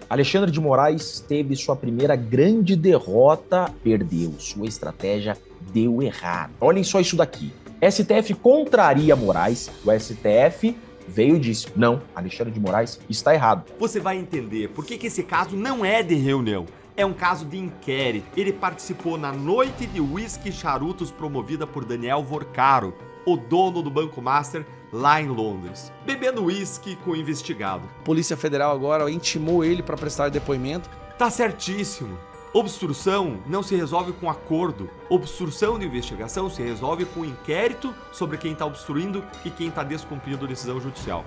Alexandre de Moraes teve sua primeira grande derrota, perdeu. Sua estratégia deu errado. Olhem só isso daqui. STF contraria Moraes. O STF veio e disse: não, Alexandre de Moraes está errado. Você vai entender por que esse caso não é de reunião. É um caso de inquérito. Ele participou na noite de uísque e charutos promovida por Daniel Vorcaro, o dono do Banco Master, lá em Londres, bebendo uísque com o investigado. A Polícia Federal agora intimou ele para prestar depoimento. Tá certíssimo. Obstrução não se resolve com acordo. Obstrução de investigação se resolve com inquérito sobre quem está obstruindo e quem está descumprindo decisão judicial.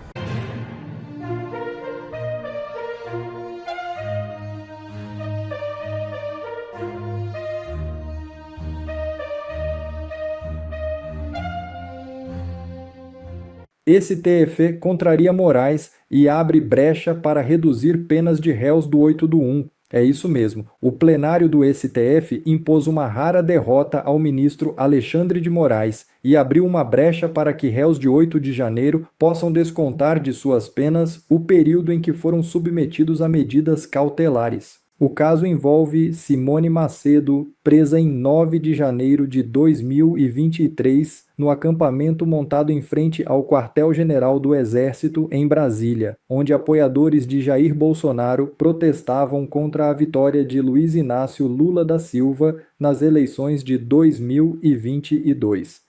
STF contraria Moraes e abre brecha para reduzir penas de réus do 8 do 1. É isso mesmo. O plenário do STF impôs uma rara derrota ao ministro Alexandre de Moraes e abriu uma brecha para que réus de 8 de janeiro possam descontar de suas penas o período em que foram submetidos a medidas cautelares. O caso envolve Simone Macedo, presa em 9 de janeiro de 2023, no acampamento montado em frente ao quartel-general do Exército em Brasília, onde apoiadores de Jair Bolsonaro protestavam contra a vitória de Luiz Inácio Lula da Silva nas eleições de 2022.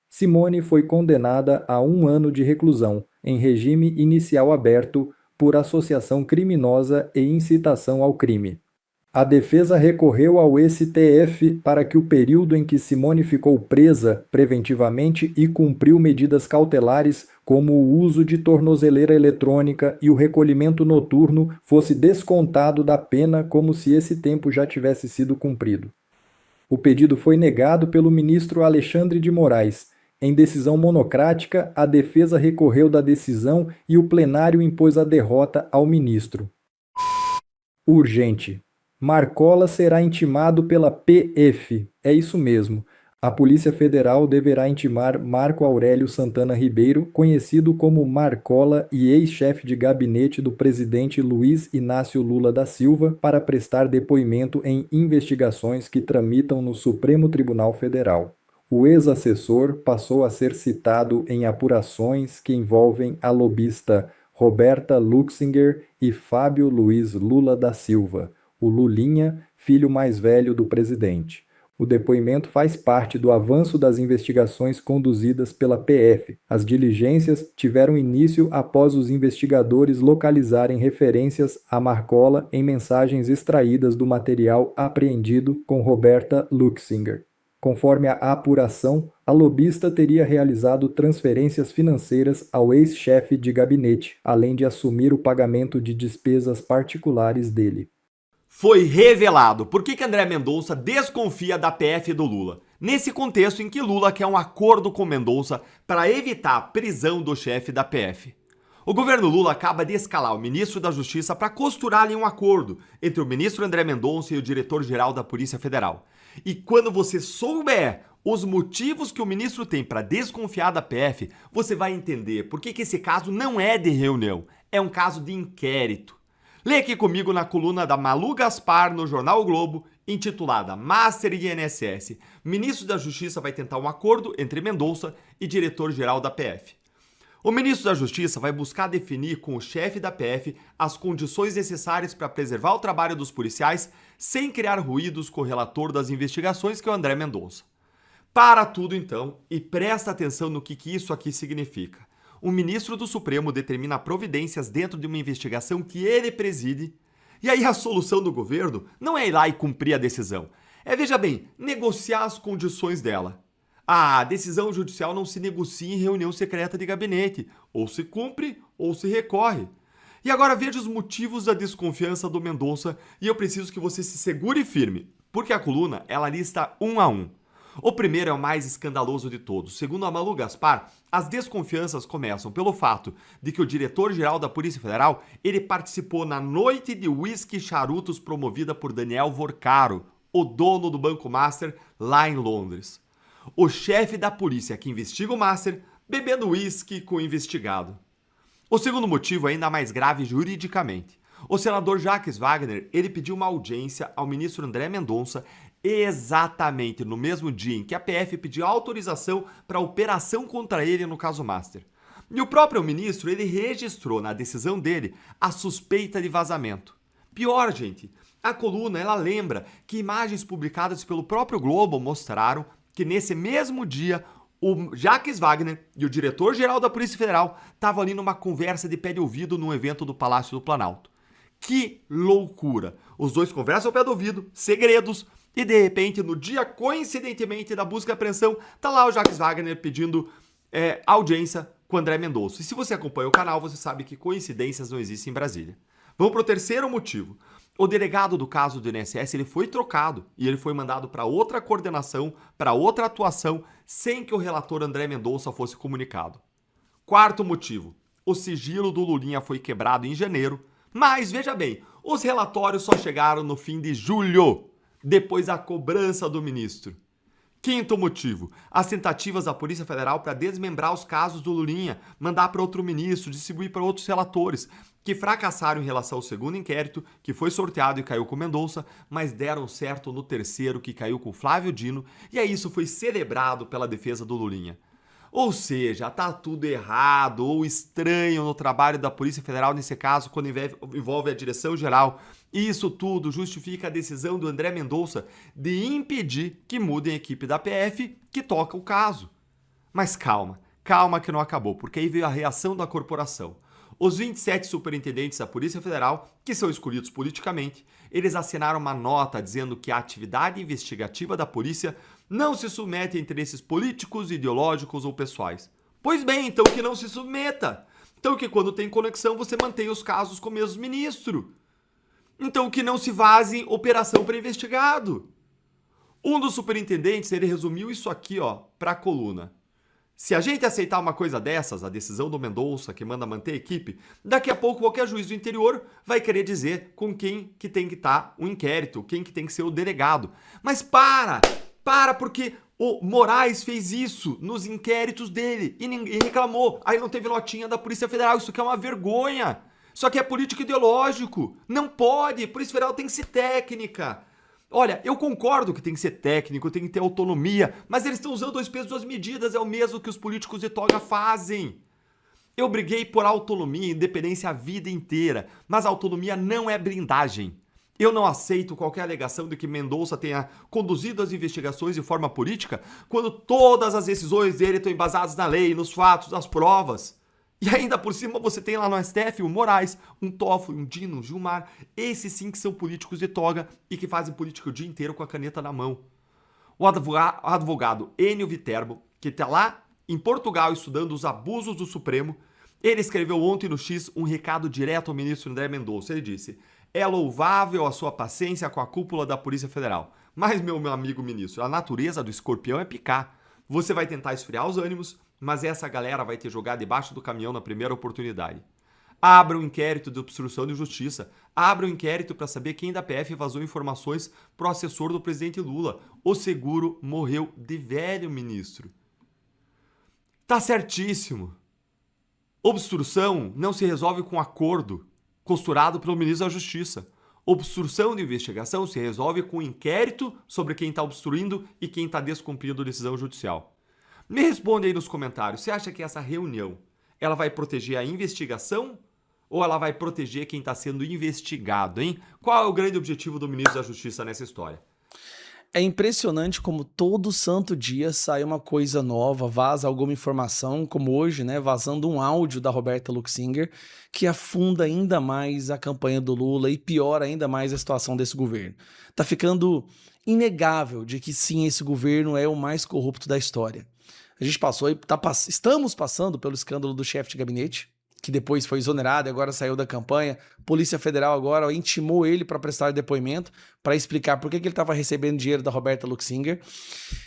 Simone foi condenada a 1 ano de reclusão, em regime inicial aberto, por associação criminosa e incitação ao crime. A defesa recorreu ao STF para que o período em que Simone ficou presa preventivamente e cumpriu medidas cautelares, como o uso de tornozeleira eletrônica e o recolhimento noturno, fosse descontado da pena como se esse tempo já tivesse sido cumprido. O pedido foi negado pelo ministro Alexandre de Moraes. Em decisão monocrática, a defesa recorreu da decisão e o plenário impôs a derrota ao ministro. Urgente. Marcola será intimado pela PF. É isso mesmo. A Polícia Federal deverá intimar Marco Aurélio Santana Ribeiro, conhecido como Marcola e ex-chefe de gabinete do presidente Luiz Inácio Lula da Silva, para prestar depoimento em investigações que tramitam no Supremo Tribunal Federal. O ex-assessor passou a ser citado em apurações que envolvem a lobista Roberta Luxinger e Fábio Luiz Lula da Silva, o Lulinha, filho mais velho do presidente. O depoimento faz parte do avanço das investigações conduzidas pela PF. As diligências tiveram início após os investigadores localizarem referências a Marcola em mensagens extraídas do material apreendido com Roberta Luxinger. Conforme a apuração, a lobista teria realizado transferências financeiras ao ex-chefe de gabinete, além de assumir o pagamento de despesas particulares dele. Foi revelado por que André Mendonça desconfia da PF do Lula, nesse contexto em que Lula quer um acordo com Mendonça para evitar a prisão do chefe da PF. O governo Lula acaba de escalar o ministro da Justiça para costurar ali um acordo entre o ministro André Mendonça e o diretor-geral da Polícia Federal. E quando você souber os motivos que o ministro tem para desconfiar da PF, você vai entender por que esse caso não é de reunião, é um caso de inquérito. Lê aqui comigo na coluna da Malu Gaspar no Jornal o Globo, intitulada Master e INSS. Ministro da Justiça vai tentar um acordo entre Mendonça e diretor-geral da PF. O ministro da Justiça vai buscar definir com o chefe da PF as condições necessárias para preservar o trabalho dos policiais sem criar ruídos com o relator das investigações, que é o André Mendonça. Para tudo então e presta atenção no que isso aqui significa. O ministro do Supremo determina providências dentro de uma investigação que ele preside, e aí a solução do governo não é ir lá e cumprir a decisão. É, veja bem, negociar as condições dela. A decisão judicial não se negocia em reunião secreta de gabinete, ou se cumpre ou se recorre. E agora veja os motivos da desconfiança do Mendonça, e eu preciso que você se segure firme, porque a coluna ela lista um a um. O primeiro é o mais escandaloso de todos. Segundo a Malu Gaspar, as desconfianças começam pelo fato de que o diretor-geral da Polícia Federal ele participou na noite de uísque e charutos promovida por Daniel Vorcaro, o dono do Banco Master, lá em Londres. O chefe da polícia que investiga o Master bebendo uísque com o investigado. O segundo motivo é ainda mais grave juridicamente. O senador Jacques Wagner, ele pediu uma audiência ao ministro André Mendonça exatamente no mesmo dia em que a PF pediu autorização para a operação contra ele no caso Master. E o próprio ministro, ele registrou na decisão dele a suspeita de vazamento. Pior, gente, a coluna, ela lembra que imagens publicadas pelo próprio Globo mostraram que nesse mesmo dia o Jacques Wagner e o diretor-geral da Polícia Federal estavam ali numa conversa de pé de ouvido num evento do Palácio do Planalto. Que loucura! Os dois conversam ao pé do ouvido, segredos, e de repente, no dia, coincidentemente, da busca e apreensão, tá lá o Jacques Wagner pedindo audiência com André Mendonça. E se você acompanha o canal, você sabe que coincidências não existem em Brasília. Vamos para o terceiro motivo. O delegado do caso do INSS, ele foi trocado e ele foi mandado para outra coordenação, para outra atuação, sem que o relator André Mendonça fosse comunicado. Quarto motivo. O sigilo do Lulinha foi quebrado em janeiro, mas, veja bem, os relatórios só chegaram no fim de julho, depois da cobrança do ministro. Quinto motivo, as tentativas da Polícia Federal para desmembrar os casos do Lulinha, mandar para outro ministro, distribuir para outros relatores, que fracassaram em relação ao segundo inquérito, que foi sorteado e caiu com Mendonça, mas deram certo no terceiro, que caiu com Flávio Dino, e aí isso foi celebrado pela defesa do Lulinha. Ou seja, tá tudo errado ou estranho no trabalho da Polícia Federal nesse caso, quando envolve a direção geral. E isso tudo justifica a decisão do André Mendonça de impedir que mudem a equipe da PF que toca o caso. Mas calma que não acabou, porque aí veio a reação da corporação. Os 27 superintendentes da Polícia Federal, que são escolhidos politicamente, eles assinaram uma nota dizendo que a atividade investigativa da polícia não se submete a interesses políticos, ideológicos ou pessoais. Pois bem, então que não se submeta. Então que quando tem conexão você mantém os casos com o mesmo ministro. Então que não se vaze operação para investigado. Um dos superintendentes, ele resumiu isso aqui, para a coluna. Se a gente aceitar uma coisa dessas, a decisão do Mendonça que manda manter a equipe, daqui a pouco qualquer juiz do interior vai querer dizer com quem que tem que estar o inquérito, quem que tem que ser o delegado. Mas para, porque o Moraes fez isso nos inquéritos dele e ninguém reclamou. Aí não teve notinha da Polícia Federal, isso aqui é uma vergonha. Isso aqui é político ideológico. Não pode, a Polícia Federal tem que ser técnica. Olha, eu concordo que tem que ser técnico, tem que ter autonomia, mas eles estão usando 2 pesos, 2 medidas, é o mesmo que os políticos de toga fazem. Eu briguei por autonomia e independência a vida inteira, mas a autonomia não é blindagem. Eu não aceito qualquer alegação de que Mendonça tenha conduzido as investigações de forma política, quando todas as decisões dele estão embasadas na lei, nos fatos, nas provas. E ainda por cima você tem lá no STF o Moraes, um Toffoli, um Dino, um Gilmar. Esses sim que são políticos de toga e que fazem política o dia inteiro com a caneta na mão. O advogado Enio Viterbo, que está lá em Portugal estudando os abusos do Supremo, ele escreveu ontem no X um recado direto ao ministro André Mendonça. Ele disse: é louvável a sua paciência com a cúpula da Polícia Federal. Mas, meu amigo ministro, a natureza do escorpião é picar. Você vai tentar esfriar os ânimos, mas essa galera vai te jogar debaixo do caminhão na primeira oportunidade. Abra um inquérito de obstrução de justiça. Abra um inquérito para saber quem da PF vazou informações pro assessor do presidente Lula. O seguro morreu de velho, ministro. Tá certíssimo. Obstrução não se resolve com acordo costurado pelo ministro da Justiça. Obstrução de investigação se resolve com inquérito sobre quem está obstruindo e quem está descumprindo a decisão judicial. Me responde aí nos comentários, você acha que essa reunião ela vai proteger a investigação ou ela vai proteger quem está sendo investigado, hein? Qual é o grande objetivo do ministro da Justiça nessa história? É impressionante como todo santo dia sai uma coisa nova, vaza alguma informação, como hoje, né, vazando um áudio da Roberta Luxinger, que afunda ainda mais a campanha do Lula e piora ainda mais a situação desse governo. Tá ficando inegável de que sim, esse governo é o mais corrupto da história. A gente passou e estamos passando pelo escândalo do chefe de gabinete, que depois foi exonerado e agora saiu da campanha. Polícia Federal agora intimou ele para prestar depoimento, para explicar por que ele estava recebendo dinheiro da Roberta Luxinger.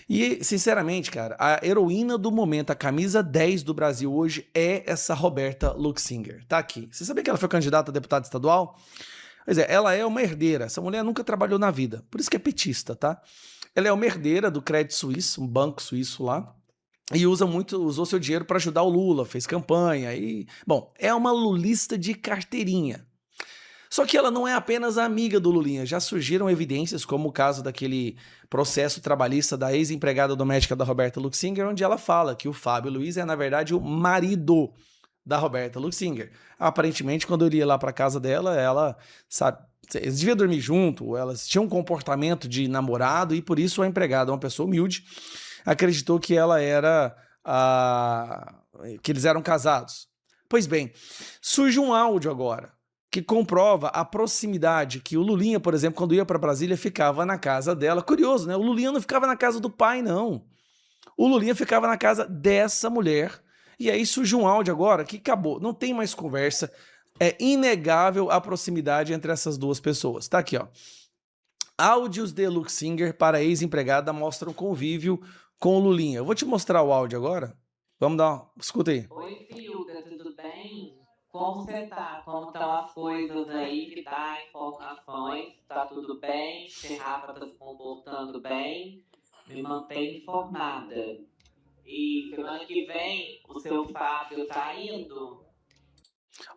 E, sinceramente, cara, a heroína do momento, a camisa 10 do Brasil hoje é essa Roberta Luxinger. Tá aqui. Você sabia que ela foi candidata a deputada estadual? Pois é, ela é uma herdeira. Essa mulher nunca trabalhou na vida. Por isso que é petista, tá? Ela é uma herdeira do Credit Suisse, um banco suíço lá. E usou seu dinheiro para ajudar o Lula, fez campanha e... Bom, é uma lulista de carteirinha. Só que ela não é apenas amiga do Lulinha. Já surgiram evidências, como o caso daquele processo trabalhista da ex-empregada doméstica da Roberta Luxinger, onde ela fala que o Fábio Luiz é, na verdade, o marido da Roberta Luxinger. Aparentemente, quando ele ia lá para casa dela, ela, sabe, eles deviam dormir junto, elas tinham um comportamento de namorado e por isso a empregada, uma pessoa humilde, acreditou que ela era que eles eram casados. Pois bem, surge um áudio agora que comprova a proximidade que o Lulinha, por exemplo, quando ia para Brasília, ficava na casa dela. Curioso, né? O Lulinha não ficava na casa do pai, não. O Lulinha ficava na casa dessa mulher. E aí surge um áudio agora que acabou, não tem mais conversa. É inegável a proximidade entre essas duas pessoas. Tá aqui, ó. Áudios de Luxinger para ex-empregada mostram convívio com o Lulinha. Eu vou te mostrar o áudio agora. Vamos dar uma... Escuta aí. Oi, Filda, tudo bem? Como você tá? Como estão as coisas aí? Me dá informações. Tá tudo bem? Se Rafa tá se comportando bem? Me mantém informada. E semana que vem o seu Fábio tá indo?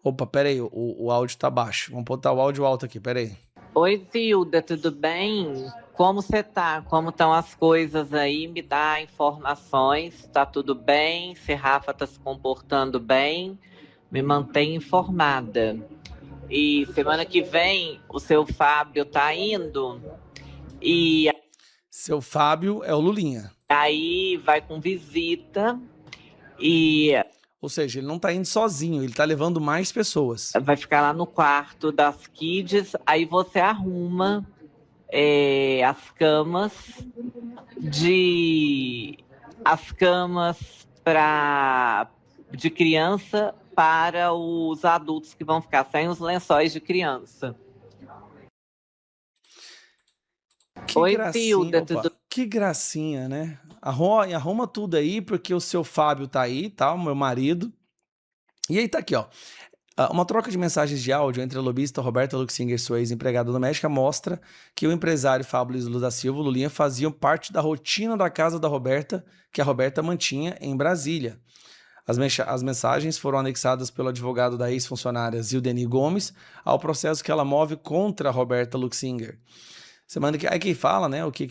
Opa, pera aí, o áudio tá baixo. Vamos botar o áudio alto aqui, pera aí. Oi, Filda, tudo bem? Como você tá? Como estão as coisas aí? Me dá informações. Tá tudo bem? Se Rafa tá se comportando bem? Me mantém informada. E semana que vem o seu Fábio tá indo? E Seu Fábio é o Lulinha. aí vai com visita e Ou seja, ele não tá indo sozinho, ele tá levando mais pessoas. vai ficar lá no quarto das kids. Aí você arruma as camas de criança para os adultos que vão ficar sem os lençóis de criança. Que Oi, gracinha, Filda, opa, tudo que gracinha, né? Arruma tudo aí, porque o seu Fábio tá aí, tá? O meu marido. E aí tá aqui, ó. Uma troca de mensagens de áudio entre a lobista Roberta Luxinger e sua ex-empregada doméstica mostra que o empresário Fábio Luiz Lula da Silva e o Lulinha faziam parte da rotina da casa da Roberta, que a Roberta mantinha em Brasília. As mensagens foram anexadas pelo advogado da ex-funcionária Zildeni Gomes ao processo que ela move contra a Roberta Luxinger. Semana que aí quem fala, né, o que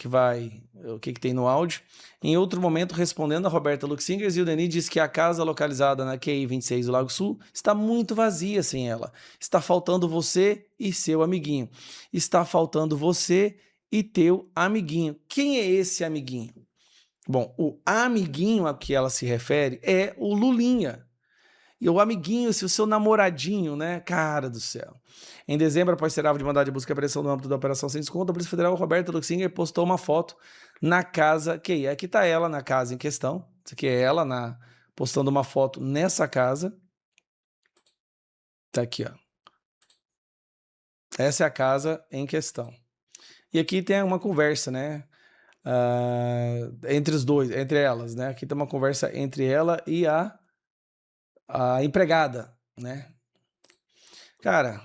tem no áudio. Em outro momento, respondendo a Roberta Luxinger, Zildeni diz que a casa localizada na QI 26 do Lago Sul está muito vazia sem ela. Está faltando você e seu amiguinho. Está faltando você e teu amiguinho. Quem é esse amiguinho? Bom, o amiguinho a que ela se refere é o Lulinha. E o amiguinho, o seu namoradinho, né? Cara do céu. Em dezembro, após ser alvo de mandado de busca e apreensão no âmbito da Operação Sem Desconto, a Polícia Federal Roberta Luxinger postou uma foto na casa que aqui tá ela na casa em questão. Isso aqui é ela postando uma foto nessa casa. Tá aqui, ó. Essa é a casa em questão. E aqui tem uma conversa, né? Entre elas, né? Aqui tem uma conversa entre ela e a empregada, né? Cara,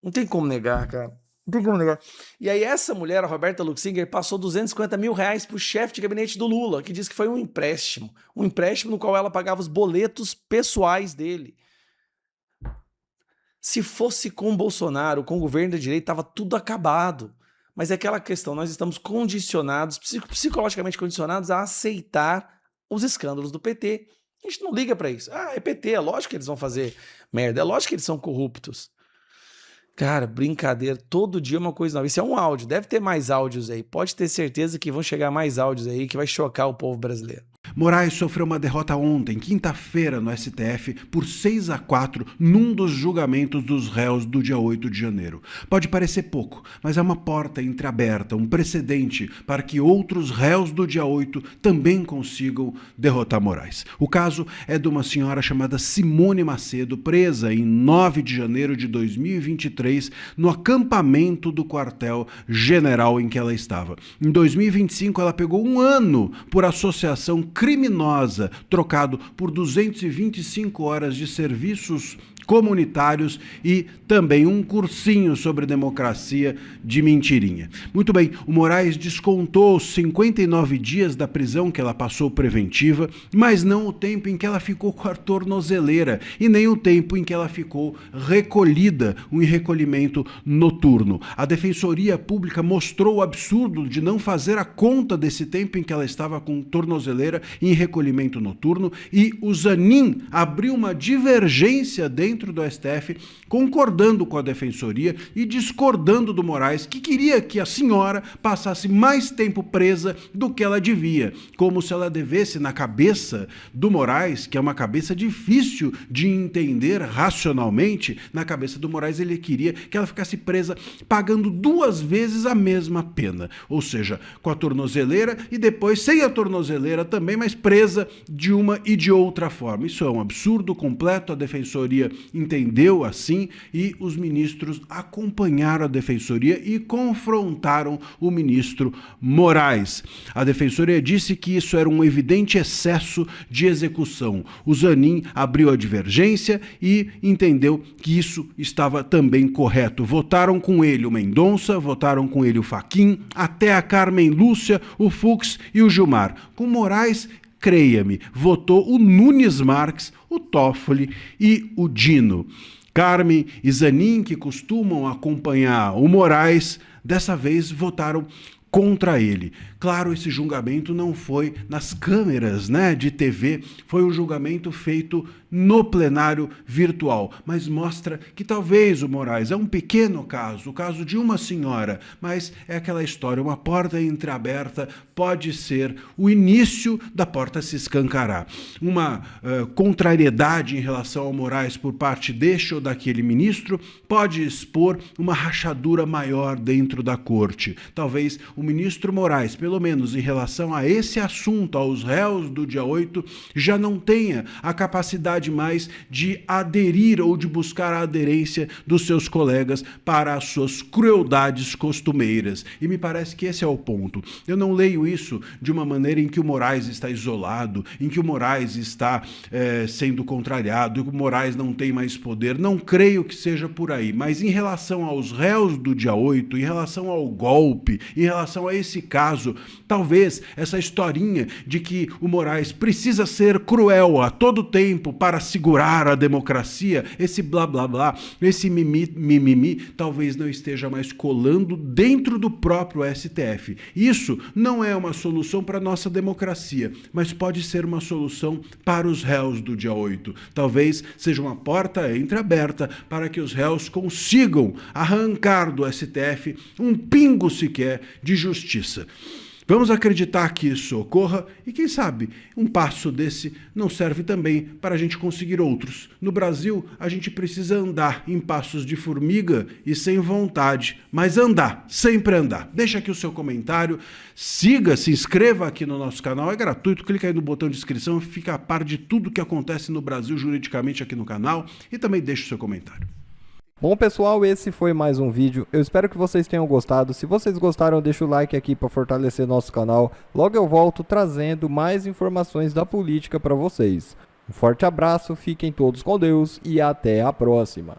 não tem como negar, cara. Não tem como negar. E aí essa mulher, a Roberta Luxinger, passou R$250 mil pro chefe de gabinete do Lula, que disse que foi um empréstimo no qual ela pagava os boletos pessoais dele. Se fosse com o Bolsonaro, com o governo da direita, tava tudo acabado. Mas é aquela questão, nós estamos condicionados, psicologicamente condicionados a aceitar os escândalos do PT. A gente não liga pra isso. É PT, é lógico que eles vão fazer merda, é lógico que eles são corruptos. Cara, brincadeira, todo dia uma coisa nova. Isso é um áudio, deve ter mais áudios aí. Pode ter certeza que vão chegar mais áudios aí que vai chocar o povo brasileiro. Moraes sofreu uma derrota ontem, quinta-feira, no STF, por 6-4, num dos julgamentos dos réus do dia 8 de janeiro. Pode parecer pouco, mas é uma porta entreaberta, um precedente para que outros réus do dia 8 também consigam derrotar Moraes. O caso é de uma senhora chamada Simone Macedo, presa em 9 de janeiro de 2023, no acampamento do quartel-general em que ela estava. Em 2025, ela pegou 1 ano por associação criminosa, trocado por 225 horas de serviços comunitários e também um cursinho sobre democracia de mentirinha. Muito bem, o Moraes descontou os 59 dias da prisão que ela passou preventiva, mas não o tempo em que ela ficou com a tornozeleira e nem o tempo em que ela ficou recolhida, um recolhimento noturno. A Defensoria Pública mostrou o absurdo de não fazer a conta desse tempo em que ela estava com tornozeleira em recolhimento noturno e o Zanin abriu uma divergência dentro do STF, concordando com a Defensoria e discordando do Moraes, que queria que a senhora passasse mais tempo presa do que ela devia, como se ela devesse, na cabeça do Moraes, que é uma cabeça difícil de entender racionalmente, na cabeça do Moraes ele queria que ela ficasse presa pagando 2 vezes a mesma pena, ou seja, com a tornozeleira e depois sem a tornozeleira também, mas presa de uma e de outra forma. Isso é um absurdo completo, a Defensoria entendeu assim e os ministros acompanharam a Defensoria e confrontaram o ministro Moraes. A Defensoria disse que isso era um evidente excesso de execução. O Zanin abriu a divergência e entendeu que isso estava também correto. Votaram com ele o Mendonça, votaram com ele o Fachin, até a Carmen Lúcia, o Fux e o Gilmar. Com Moraes, creia-me, votou o Nunes Marques, o Toffoli e o Dino. Carmen e Zanin, que costumam acompanhar o Moraes, dessa vez votaram contra ele. Claro, esse julgamento não foi nas câmeras, de TV, foi um julgamento feito no plenário virtual, mas mostra que talvez o Moraes é um pequeno caso, o caso de uma senhora, mas é aquela história, uma porta entreaberta pode ser o início da porta se escancarar. Uma contrariedade em relação ao Moraes por parte deste ou daquele ministro pode expor uma rachadura maior dentro da corte. Talvez o ministro Moraes, pelo menos em relação a esse assunto, aos réus do dia 8, já não tenha a capacidade mais de aderir ou de buscar a aderência dos seus colegas para as suas crueldades costumeiras. E me parece que esse é o ponto. Eu não leio isso de uma maneira em que o Moraes está isolado, em que o Moraes está sendo contrariado, e que o Moraes não tem mais poder. Não creio que seja por aí. Mas em relação aos réus do dia 8, em relação ao golpe, em relação a esse caso, talvez essa historinha de que o Moraes precisa ser cruel a todo tempo para segurar a democracia, esse blá blá blá, esse mimimi, talvez não esteja mais colando dentro do próprio STF. Isso não é uma solução para a nossa democracia, mas pode ser uma solução para os réus do dia 8. Talvez seja uma porta entreaberta para que os réus consigam arrancar do STF um pingo sequer de justiça. Vamos acreditar que isso ocorra e, quem sabe, um passo desse não serve também para a gente conseguir outros. No Brasil, a gente precisa andar em passos de formiga e sem vontade, mas andar, sempre andar. Deixa aqui o seu comentário, siga, se inscreva aqui no nosso canal, é gratuito, clica aí no botão de inscrição e fica a par de tudo que acontece no Brasil juridicamente aqui no canal e também deixa o seu comentário. Bom, pessoal, esse foi mais um vídeo. Eu espero que vocês tenham gostado. Se vocês gostaram, deixa o like aqui para fortalecer nosso canal. Logo eu volto trazendo mais informações da política para vocês. Um forte abraço, fiquem todos com Deus e até a próxima.